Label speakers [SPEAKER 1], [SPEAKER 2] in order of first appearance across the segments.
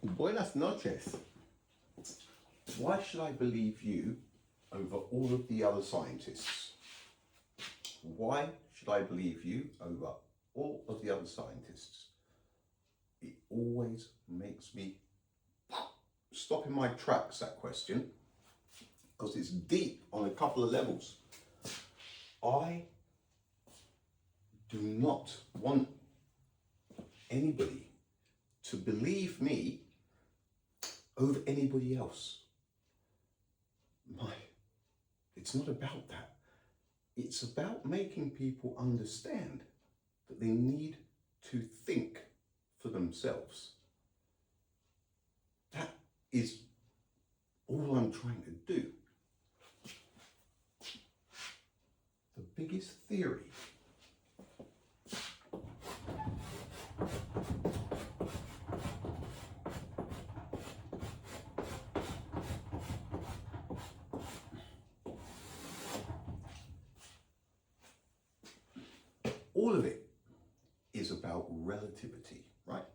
[SPEAKER 1] Buenas noches. Why should I believe you over all of the other scientists? Why should I believe you over all of the other scientists? It always makes me stop in my tracks, that question, because it's deep on a couple of levels. I do not want anybody to believe me over anybody else. It's not about that. It's about making people understand that they need to think for themselves. That is all I'm trying to do. The biggest theory all of it is about relativity, right?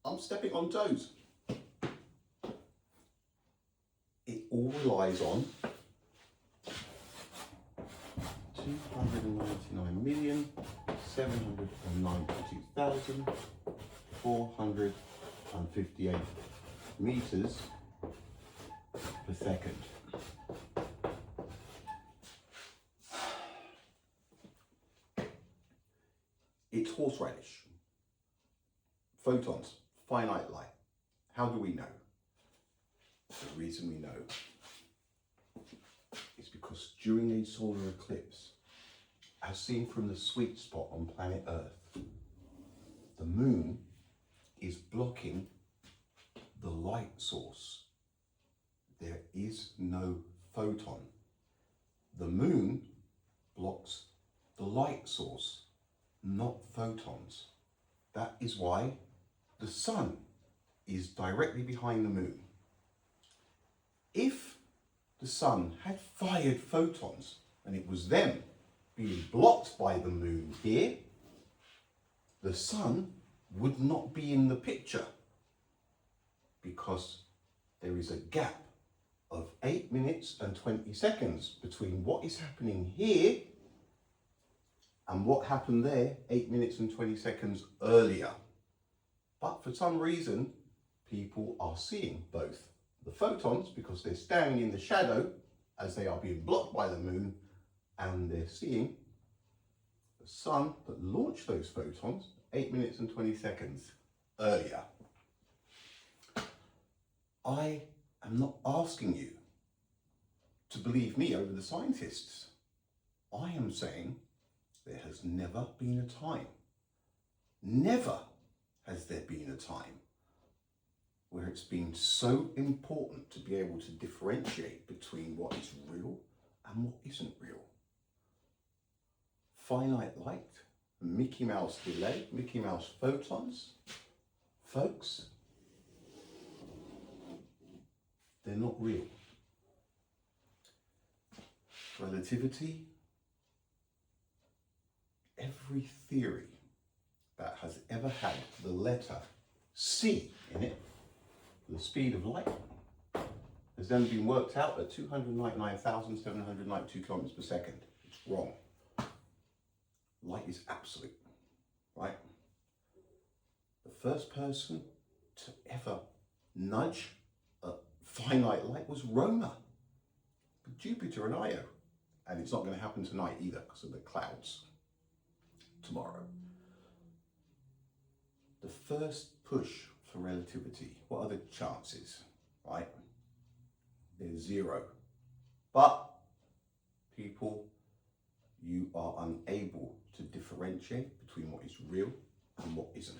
[SPEAKER 1] I'm stepping on toes. It all relies on 299,792,458 meters per second. It's horseradish. Photons, finite light. How do we know? The reason we know is because during a solar eclipse, as seen from the sweet spot on planet Earth, the moon is blocking the light source. There is no photon. The moon blocks the light source, not photons. That is why the sun is directly behind the moon. If the sun had fired photons and it was them being blocked by the moon here, the sun would not be in the picture because there is a gap of 8 minutes and 20 seconds between what is happening here and what happened there 8 minutes and 20 seconds earlier. But for some reason, people are seeing both the photons because they're standing in the shadow as they are being blocked by the moon, and they're seeing the sun that launched those photons 8 minutes and 20 seconds earlier. I am not asking you to believe me over the scientists. I am saying there has never been a time, never has there been a time where it's been so important to be able to differentiate between what is real and what isn't real. Finite light, Mickey Mouse delay, Mickey Mouse photons, folks, they're not real. Relativity, every theory that has ever had the letter C in it, the speed of light, has then been worked out at 299,792 kilometers per second. It's wrong. Light is absolute, right? The first person to ever nudge a finite light was Roma, with Jupiter and Io. And it's not going to happen tonight either because of the clouds tomorrow. The first push for relativity, what are the chances, right? They're zero. But people, you are unable to differentiate between what is real and what isn't.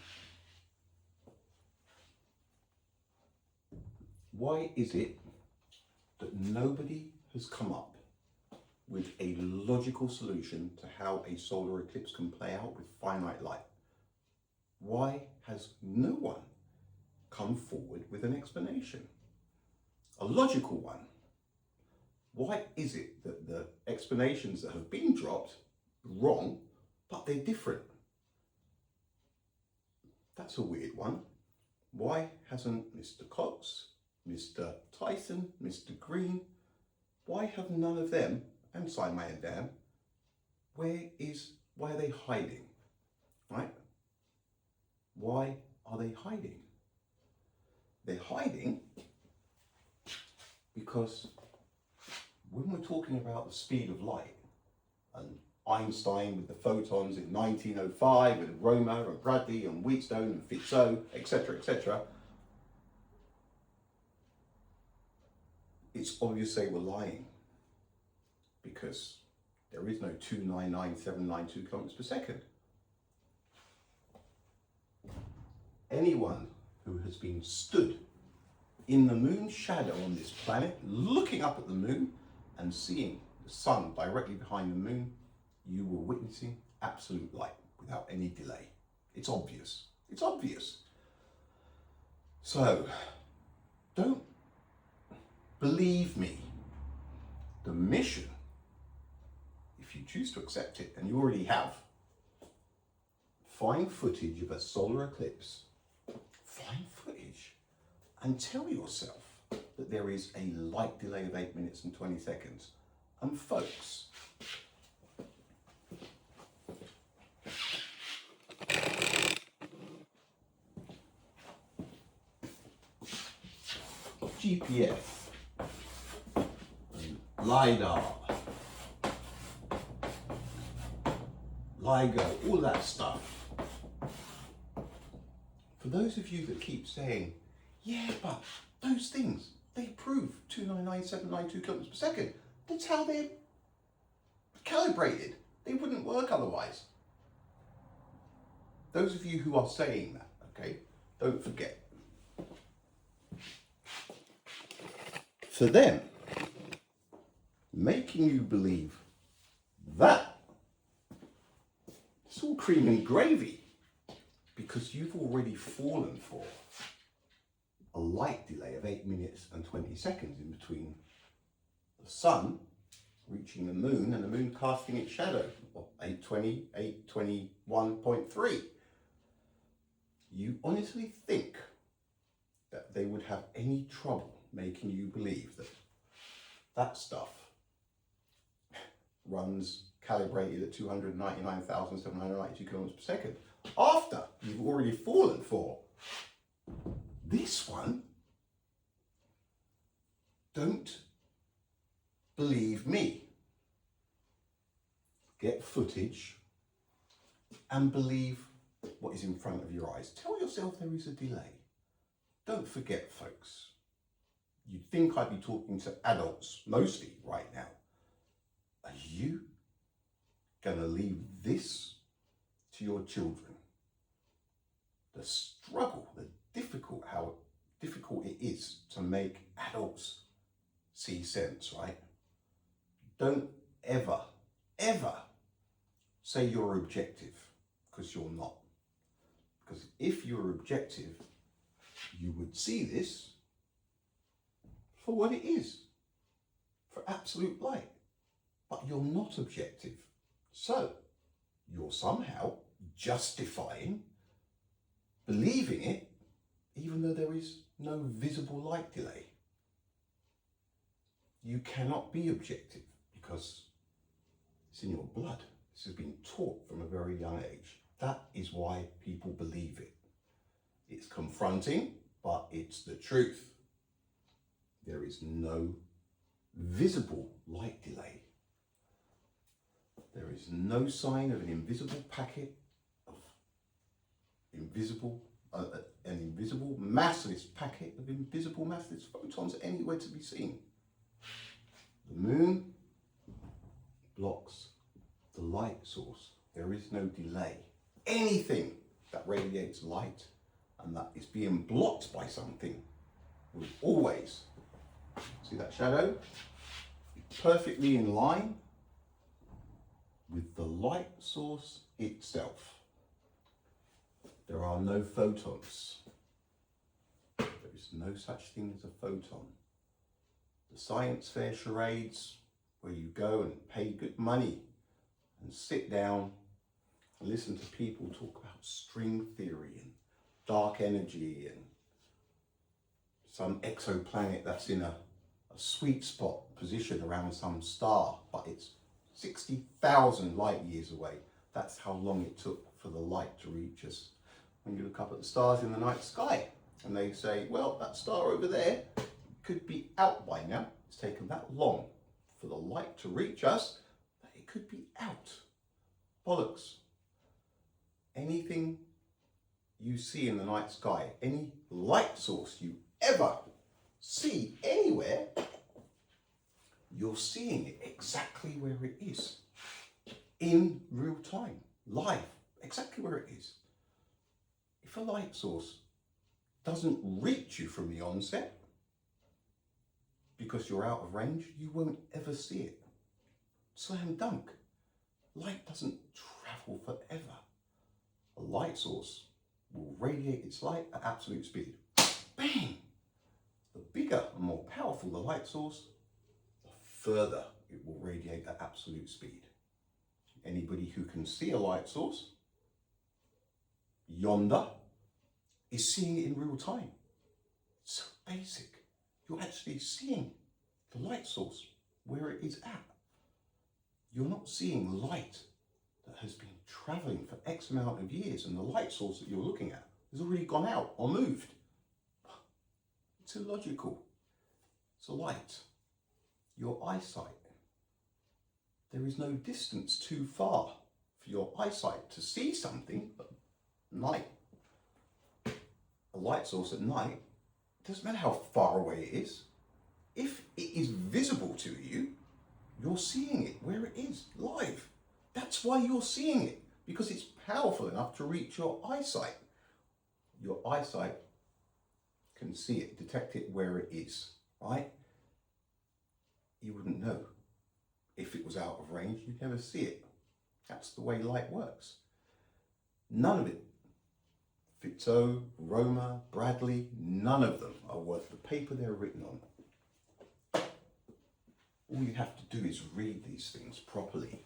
[SPEAKER 1] Why is it that nobody has come up with a logical solution to how a solar eclipse can play out with finite light? Why has no one come forward with an explanation? A logical one. Why is it that the explanations that have been dropped are wrong, but they're different? That's a weird one. Why hasn't Mr. Cox, Mr. Tyson, Mr. Green, why have none of them, and Simon and Dan, why are they hiding, right? Why are they hiding? They're hiding because when we're talking about the speed of light, and Einstein with the photons in 1905, and Romer and Bradley and Wheatstone and Fizeau, etc., it's obvious they were lying, because there is no 299,792 kilometers per second. Anyone who has been stood in the moon's shadow on this planet, looking up at the moon and seeing the sun directly behind the moon, you were witnessing absolute light without any delay. It's obvious. It's obvious. So, don't believe me. The mission, if you choose to accept it, and you already have, find footage of a solar eclipse, find footage, and tell yourself that there is a light delay of 8 minutes and 20 seconds. And folks, GPS, LiDAR, LIGO, all that stuff. For those of you that keep saying, yeah, but those things, they prove 299,792 kilometers per second. That's how they're calibrated. They wouldn't work otherwise. Those of you who are saying that, okay, don't forget. For them, making you believe that, it's all cream and gravy, because you've already fallen for a light delay of 8 minutes and 20 seconds in between the sun reaching the moon and the moon casting its shadow, 820, 821.3. You honestly think that they would have any trouble making you believe that that stuff runs calibrated at 299,792 kilometers per second after you've already fallen for this one? Don't believe me. Get footage and believe what is in front of your eyes. Tell yourself there is a delay. Don't forget, folks. You'd think I'd be talking to adults mostly right now. Are you going to leave this to your children? The struggle, how difficult it is to make adults see sense, right? Don't ever say you're objective, because you're not. Because if you were objective, you would see this for what it is, for absolute light. But you're not objective. So you're somehow justifying believing it, even though there is no visible light delay. You cannot be objective because it's in your blood. This has been taught from a very young age. That is why people believe it. It's confronting, but it's the truth. There is no visible light delay. There is no sign of an invisible packet of an invisible massless packet of invisible massless photons anywhere to be seen. The moon blocks the light source. There is no delay. Anything that radiates light and that is being blocked by something will always, see that shadow? Perfectly in line with the light source itself. There are no photons. There is no such thing as a photon. The science fair charades, where you go and pay good money and sit down and listen to people talk about string theory and dark energy and some exoplanet that's in a sweet spot position around some star, but it's 60,000 light years away. That's how long it took for the light to reach us. When you look up at the stars in the night sky and they say, well, that star over there could be out by now. It's taken that long for the light to reach us that it could be out. Bollocks. Anything you see in the night sky, any light source you ever see anywhere, you're seeing it exactly where it is, in real time, live, exactly where it is. If a light source doesn't reach you from the onset, because you're out of range, you won't ever see it. Slam dunk. Light doesn't travel forever. A light source will radiate its light at absolute speed. Bang! The bigger and more powerful the light source, the further it will radiate at absolute speed. Anybody who can see a light source yonder is seeing it in real time. It's so basic. You're actually seeing the light source where it is at. You're not seeing light that has been traveling for X amount of years, and the light source that you're looking at has already gone out or moved. It's illogical. It's a light. Your eyesight. There is no distance too far for your eyesight to see something at night. A light source at night, it doesn't matter how far away it is. If it is visible to you, you're seeing it where it is, live. That's why you're seeing it, because it's powerful enough to reach your eyesight. Your eyesight can see it, detect it where it is, right? You wouldn't know. If it was out of range, you'd never see it. That's the way light works. None of it, Fizeau, Romer, Bradley, none of them are worth the paper they're written on. All you have to do is read these things properly.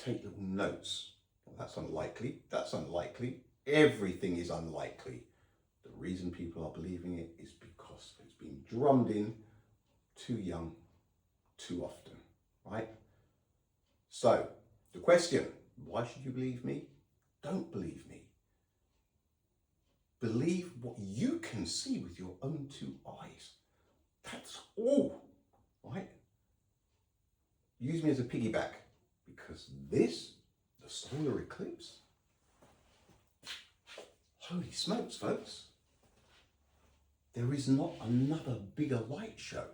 [SPEAKER 1] Take little notes. Well, that's unlikely. That's unlikely. Everything is unlikely. The reason people are believing it is because it's been drummed in too young, too often, right? So, the question, why should you believe me? Don't believe me. Believe what you can see with your own two eyes. That's all, right? Use me as a piggyback, because this, the solar eclipse, holy smokes, folks, there is not another bigger light show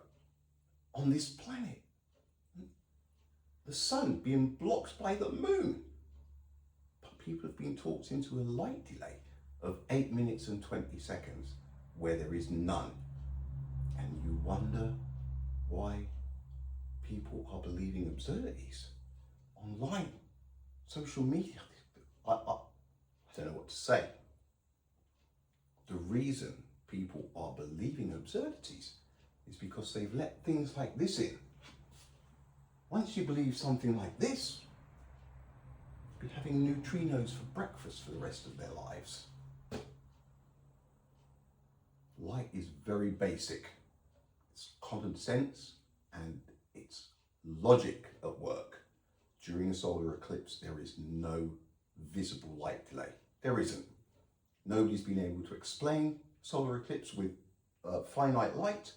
[SPEAKER 1] on this planet. The sun being blocked by the moon. But people have been talked into a light delay of 8 minutes and 20 seconds where there is none. And you wonder why people are believing absurdities online, social media. I don't know what to say. The reason people are believing absurdities is because they've let things like this in. Once you believe something like this, you'll be having neutrinos for breakfast for the rest of their lives. Light is very basic. It's common sense and it's logic at work. During a solar eclipse, there is no visible light delay. There isn't. Nobody's been able to explain solar eclipse with finite light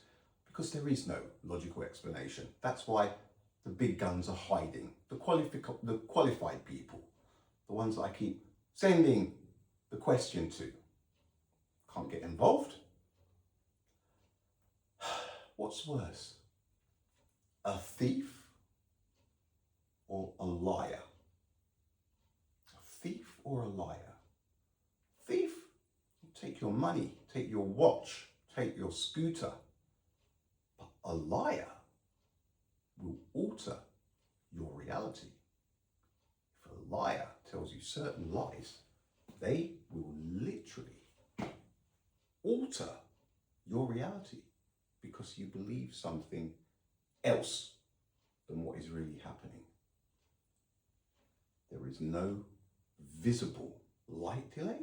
[SPEAKER 1] because there is no logical explanation. That's why the big guns are hiding. The qualified people, the ones that I keep sending the question to, can't get involved. What's worse, a thief or a liar? A thief or a liar? Thief will take your money, take your watch, take your scooter. But a liar will alter your reality. If a liar tells you certain lies, they will literally alter your reality because you believe something else than what is really happening. There is no visible light delay,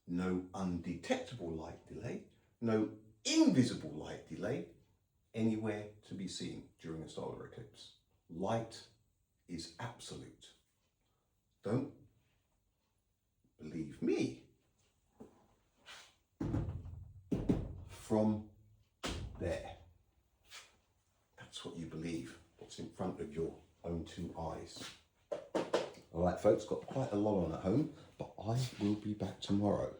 [SPEAKER 1] no undetectable light delay, no invisible light delay anywhere to be seen during a solar eclipse. Light is absolute. Don't believe me. From there. That's what you believe. What's in front of your own two eyes. All right, folks, got quite a lot on at home, but I will be back tomorrow.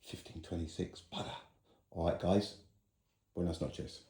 [SPEAKER 1] 15:26, butter. All right, guys, buenas noches.